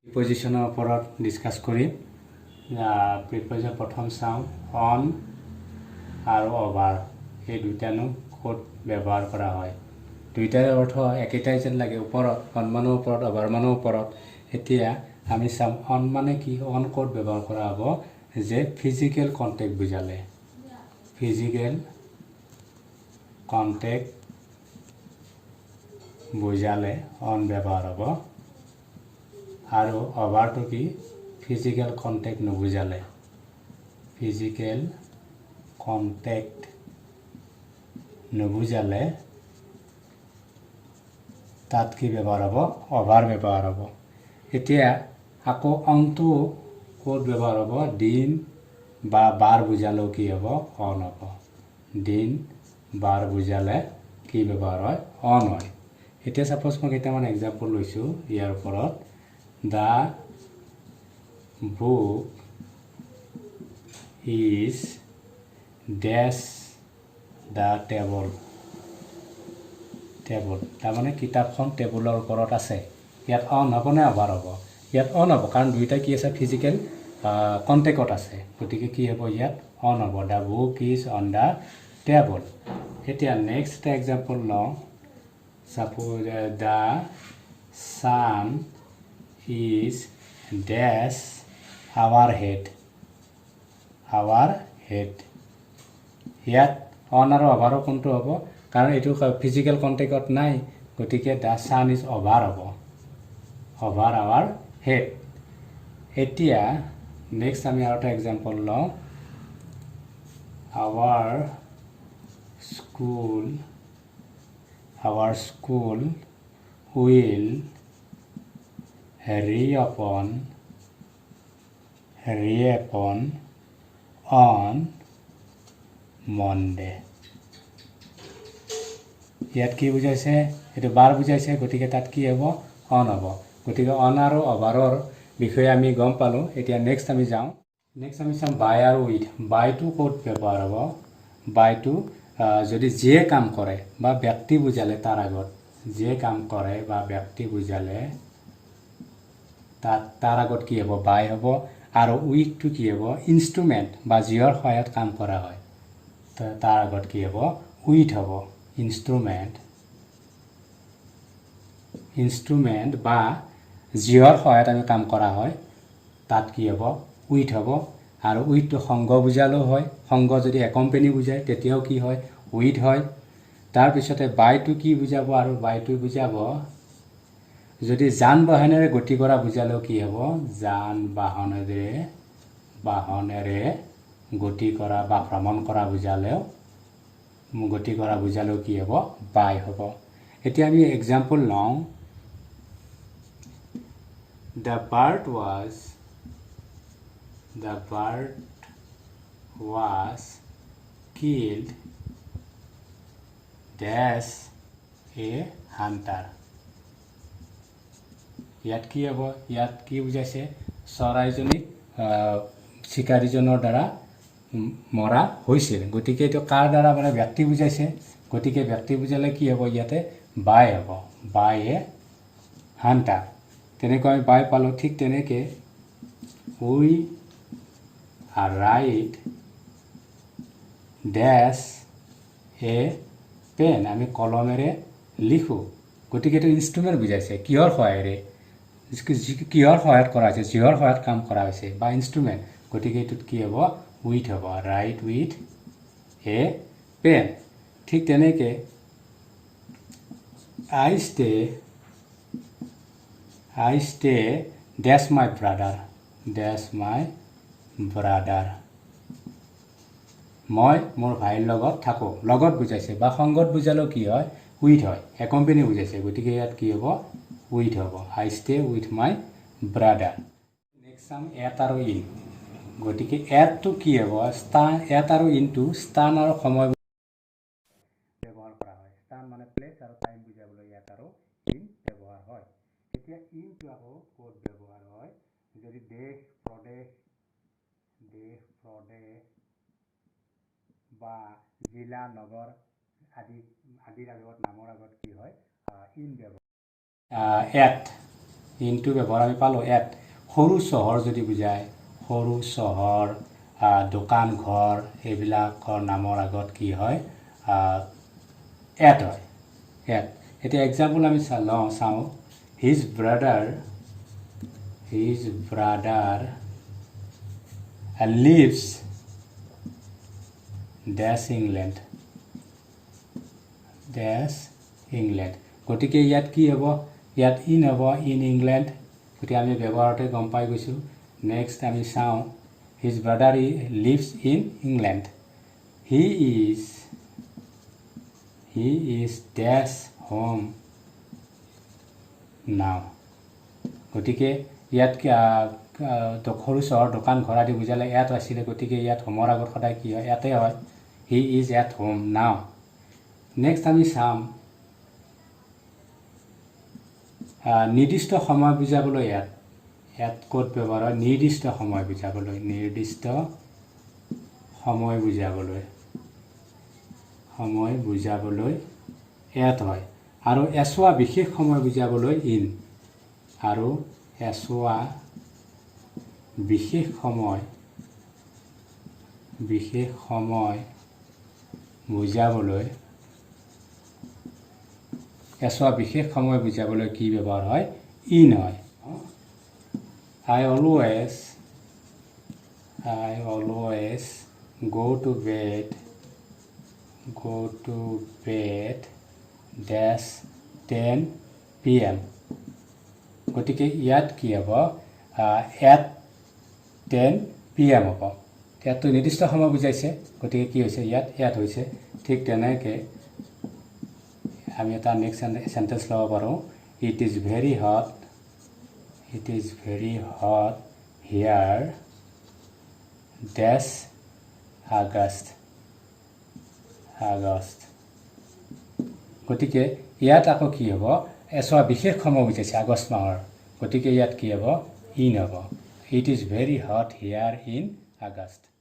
প্ৰিপজিশ্যনৰ ওপৰত ডিছকাছ কৰিম। প্ৰিপজিশ্যন প্ৰথম চাওঁ অন আৰু অভাৰ, এই দুইটানো ক'ত ব্যৱহাৰ কৰা হয়। দুইটাৰ অৰ্থ একেটাই যেন লাগে, ওপৰত অন মানৰ ওপৰত অভাৰ মানৰ ওপৰত। এতিয়া আমি চাম অন মানে কি, অন ক'ত ব্যৱহাৰ কৰা হ'ব যে ফিজিকেল কণ্টেক্ট বুজালে, ফিজিকেল কণ্টেক্ট বুজালে অন ব্যৱহাৰ হ'ব। আৰু অভাৰটো কি, ফিজিকেল কণ্টেক্ট নুবুজালে, ফিজিকেল কণ্টেক্ট নুবুজালে তাত কি ব্যৱহাৰ হ'ব, অভাৰ ব্যৱহাৰ হ'ব। এতিয়া আকৌ অনটো ক'ত ব্যৱহাৰ হ'ব, দিন বা বাৰ বুজালেও কি হ'ব, অন হ'ব। দিন বাৰ বুজালে কি ব্যৱহাৰ হয়, অন হয়। এতিয়া ছাপ'জ মই কেইটামান এক্সাম্পল লৈছোঁ ইয়াৰ ওপৰত। The book is dash the table, তাৰমানে কিতাপখন টেবুলৰ ওপৰত আছে। ইয়াত অন হ'ব নে অভাৰ হ'ব, ইয়াত অন হ'ব, কাৰণ দুইটা কি আছে, ফিজিকেল কণ্টেক্টত আছে, গতিকে কি হ'ব, ইয়াত অন হ'ব। The book is on the table. এতিয়া নেক্সট এক্সাম্পল লওঁ, suppose the sun is dash our head, ইয়াত অন আৰু অভাৰো কোনটো হ'ব, কাৰণ এইটো ফিজিকেল কণ্টেক্টত নাই, গতিকে দ্য ছান ইজ অভাৰ হ'ব, অভাৰ আৱাৰ হেড। এতিয়া নেক্সট আমি আৰু এটা এক্সাম্পল লওঁ, our school will reopen on Monday। ইয়াত কি বুজাইছে, এইটো বাৰ বুজাইছে, গতিকে তাত কি হ'ব, অন হ'ব। গতিকে অন আৰু অভাৰৰ বিষয়ে আমি গম পালোঁ। এতিয়া নেক্সট আমি যাওঁ, নেক্সট আমি চাম বাই আৰু উইথ। বাইটো ক'ত ব্যৱহাৰ হ'ব, বাইটো যদি যিয়ে কাম কৰে বা ব্যক্তি বুজালে, তাৰ আগত যিয়ে কাম কৰে বা ব্যক্তি বুজালে তাৰ আগত কি হ'ব, বাই হ'ব। আৰু উইথটো কি হ'ব, ইনষ্ট্ৰুমেণ্ট বা যিহৰ সহায়ত কাম কৰা হয়, তাৰ আগত কি হ'ব, উইথ হ'ব। ইনষ্ট্ৰুমেণ্ট বা যিহৰ সহায়ত আমি কাম কৰা হয়, তাত কি হ'ব, উইথ হ'ব। আৰু উইথটো সংগ বুজালেও হয়, সংগ যদি একম্পেনী বুজায় তেতিয়াও কি হয়, উইথ হয়। তাৰপিছতে বাইটো কি বুজাব, আৰু বাইটো বুজাব যদি যান বাহনেৰে গতি কৰা বুজালেও কি হ'ব, যান বাহনেৰে গতি কৰা বা ভ্ৰমণ কৰা বুজালেও কি হ'ব, বাই হ'ব। এতিয়া আমি এক্সাম্পল লওঁ, the bird was killed dash a hunter. ইয়াত কি হ'ব, ইয়াত কি বুজাইছে, চৰাইজনীক চিকাৰীজনৰ দ্বাৰা মৰা হৈছিল, গতিকে এইটো কাৰ দ্বাৰা মানে ব্যক্তি বুজাইছে, গতিকে ব্যক্তি বুজালে কি হ'ব, ইয়াতে বাই হ'ব, বাই এ হাণ্টাৰ। তেনেকৈ আমি বাই পালোঁ। ঠিক তেনেকৈ উই ৰাইট ডেছ এ পেন, আমি কলমেৰে লিখোঁ, গতিকে এইটো ইনষ্ট্ৰুমেণ্ট বুজাইছে, কিহৰ সহায়েৰে, কিহৰ সহায়ত কৰা হৈছে, যিহৰ সহায়ত কাম কৰা হৈছে বা ইনষ্ট্ৰুমেণ্ট, গতিকে এইটোত কি হ'ব, উইথ হ'ব, ৰাইট উইথ এ পেন। ঠিক তেনেকৈ আই ষ্টে ডেছ মাই ব্ৰাদাৰ, মই মোৰ ভাইৰ লগত থাকোঁ। লগত বুজাইছে বা সংগত বুজালেও কি হয়, উইথ হয়, একম্পেনী বুজাইছে, গতিকে ইয়াত কি হ'ব, উইথ হ'ব, I stay with my brother. Next some at আৰু ইন। গতিকে এটটো কি হ'ব, এট আৰু ইনটো স্থান আৰু সময় ব্যৱহাৰ কৰা হয়। স্থান মানে প্লেচ আৰু টাইম বুজাবলৈ এট আৰু ইন ব্যৱহাৰ হয়। এতিয়া ইনটো আকৌ ক'ত ব্যৱহাৰ হয়, যদি দেশ প্ৰদেশ বা জিলা নগৰ আদিৰ আগত, নামৰ আগত কি হয়, ইন ব্যৱহাৰ। এট ইনটো ব্যৱহাৰ আমি পালোঁ এট সৰু চহৰ যদি বুজায় সৰু চহৰ দোকান ঘৰ এইবিলাকৰ নামৰ আগত কি হয় এট হয় এট এতিয়া এক্সাম্পল আমি চাওঁ হিজ ব্ৰাদাৰ লিভছ ইংলেণ্ড গতিকে ইয়াত কি হ'ব ইয়াত ইন হ'ব ইন ইংলেণ্ড গতিকে আমি ব্যৱহাৰতে গম পাই গৈছোঁ নেক্সট আমি চাওঁ his brother lives in England he is dash home now গতিকে ইয়াত সৰু চহৰ দোকান ঘৰ আদি বুজালে এট আছিলে গতিকে ইয়াত হোমৰ আগত সদায় কি হয় এটে হয় he is at home now next আমি চাম নিৰ্দিষ্ট সময় বুজাবলৈ এট ক'ত ব্যৱহাৰ হয় নিৰ্দিষ্ট সময় বুজাবলৈ এট হয় আৰু এছোৱা বিশেষ সময় বুজাবলৈ ইন আৰু এছোৱা বিশেষ সময় বুজাবলৈ কি ব্যৱহাৰ হয় ইন হয় I always go to bed dash 10 p.m. গতিকে ইয়াত কি হ'ব এট 10 p.m. হ'ব ইয়াততো নিৰ্দিষ্ট সময় বুজাইছে গতিকে কি হৈছে ইয়াত এট হৈছে ঠিক তেনেকৈ আমি এটা নেক্সট সেন্টেন্স ল'ব পাৰোঁ ইট ইজ ভেৰি হট হিয়াৰ ডেছ আগষ্ট গতিকে ইয়াত আকৌ কি হ'ব এছোৱা বিশেষ সময় বুজাইছে আগষ্ট মাহৰ গতিকে ইয়াত কি হ'ব ইন হ'ব it is very hot here in August